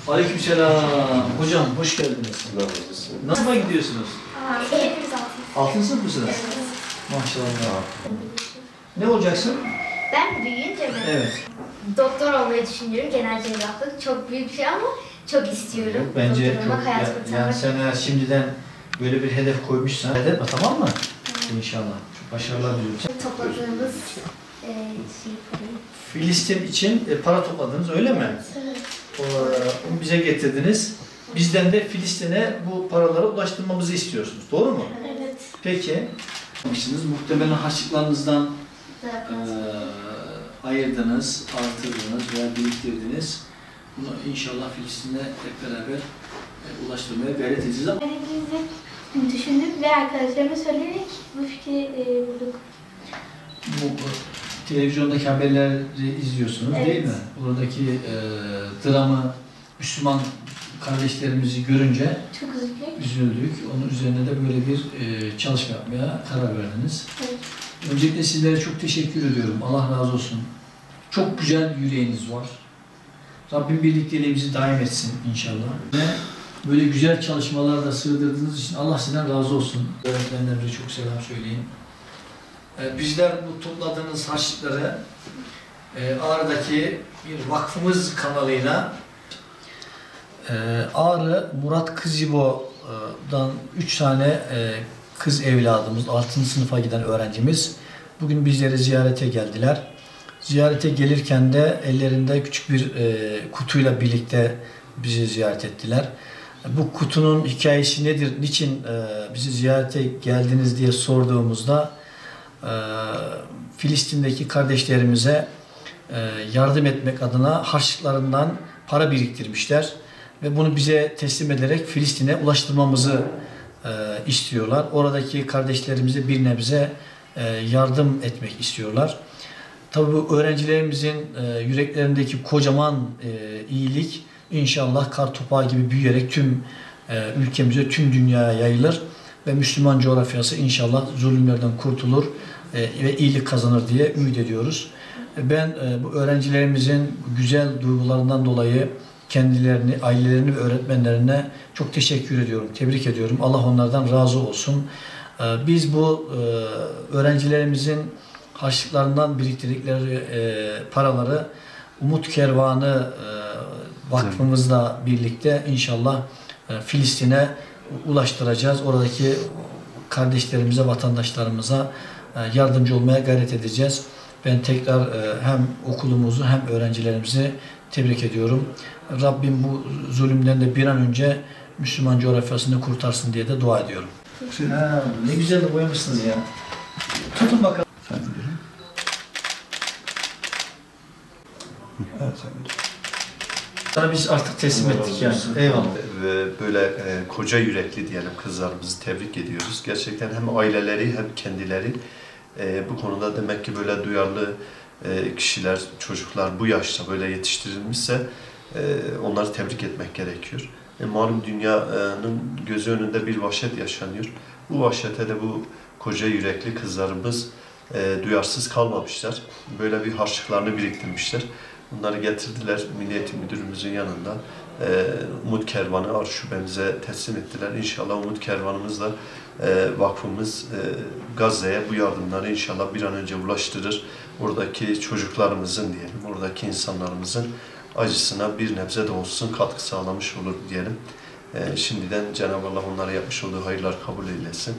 Aleykümselam. Hocam hoş geldiniz. Nasıl gidiyorsunuz? Altın sınıf mısınız? Evet. Maşallah. Ne olacaksın? Ben büyüyünce mi? Evet. Doktor olmayı düşünüyorum. Genel cerrahlık çok büyük bir şey ama çok istiyorum. Bence Doktor olmak, çok, hayat yani kurtarmak. sen eğer şimdiden böyle bir hedef koymuşsan, hedef tamam mı? İnşallah. Başarılar diliyorum. Topladığımız Filistin için para topladınız öyle mi? Evet. Onu bize getirdiniz. Bizden de Filistin'e bu paraları ulaştırmamızı istiyorsunuz. Doğru mu? Evet. Peki. Muhtemelen harçlıklarınızdan ayırdınız, artırdınız veya biriktirdiniz. Bunu inşallah Filistin'e hep beraber ulaştırmaya gayret edeceğiz ama Bizi düşündük ve arkadaşlarıma söyleyerek bu fikri bulduk. bu televizyondaki haberleri izliyorsunuz Evet. değil mi? Buradaki dramı, Müslüman kardeşlerimizi görünce Çok üzüldük. üzüldük. Onun üzerine de böyle bir çalışma yapmaya karar verdiniz. Evet. Öncelikle sizlere çok teşekkür ediyorum. Allah razı olsun. Çok güzel yüreğiniz var. Rabbim birlikteliğimizi daim etsin inşallah. Ve böyle güzel çalışmalarda sığdırdığınız için Allah sizden razı olsun. Öğretmenlerimize çok selam söyleyin. Bizler bu topladığınız harçlıkları Ağrı'daki bir vakfımız kanalıyla Ağrı Murat Kızyibo'dan 3 tane kız evladımız, 6. sınıfa giden öğrencimiz bugün bizleri ziyarete geldiler. Ziyarete gelirken de ellerinde küçük bir kutuyla birlikte bizi ziyaret ettiler. Bu kutunun hikayesi nedir, niçin bizi ziyarete geldiniz diye sorduğumuzda Filistin'deki kardeşlerimize yardım etmek adına harçlıklarından para biriktirmişler ve bunu bize teslim ederek Filistin'e ulaştırmamızı istiyorlar. Oradaki kardeşlerimize bir nebze yardım etmek istiyorlar. Tabii bu öğrencilerimizin yüreklerindeki kocaman iyilik inşallah kar topağı gibi büyüyerek tüm ülkemize, tüm dünyaya yayılır ve Müslüman coğrafyası inşallah zulümlerden kurtulur ve iyilik kazanır diye ümit ediyoruz. Ben bu öğrencilerimizin güzel duygularından dolayı kendilerini, ailelerini ve öğretmenlerine çok teşekkür ediyorum, tebrik ediyorum. Allah onlardan razı olsun. Biz bu öğrencilerimizin harçlıklarından biriktirdikleri paraları Umut Kervanı vakfımızla birlikte inşallah Filistin'e ulaştıracağız. Oradaki kardeşlerimize, vatandaşlarımıza yardımcı olmaya gayret edeceğiz. Ben tekrar hem okulumuzu hem öğrencilerimizi tebrik ediyorum. Rabbim bu zulümden de bir an önce Müslüman coğrafyasını kurtarsın diye de dua ediyorum. Ne güzel de boyamışsınız ya. Tutun bakalım. Evet, Sana biz artık teslim ettik yani. Eyvallah. Ve böyle koca yürekli diyelim kızlarımızı tebrik ediyoruz. Gerçekten hem aileleri hem kendileri bu konuda demek ki böyle duyarlı kişiler, çocuklar bu yaşta böyle yetiştirilmişse onları tebrik etmek gerekiyor. Malum dünyanın gözü önünde bir vahşet yaşanıyor. Bu vahşete de bu koca yürekli kızlarımız duyarsız kalmamışlar. Böyle bir harçlıklarını biriktirmişler. Bunları getirdiler Milli Eğitim Müdürümüzün yanında. Umut Kervanı Ağrı Şubemize teslim ettiler. İnşallah Umut Kervanımızla vakfımız Gazze'ye bu yardımları inşallah bir an önce ulaştırır. Oradaki çocuklarımızın diyelim, oradaki insanlarımızın acısına bir nebze de olsun katkı sağlamış olur diyelim. Şimdiden Cenab-ı Allah onlara yapmış olduğu hayırlar kabul eylesin.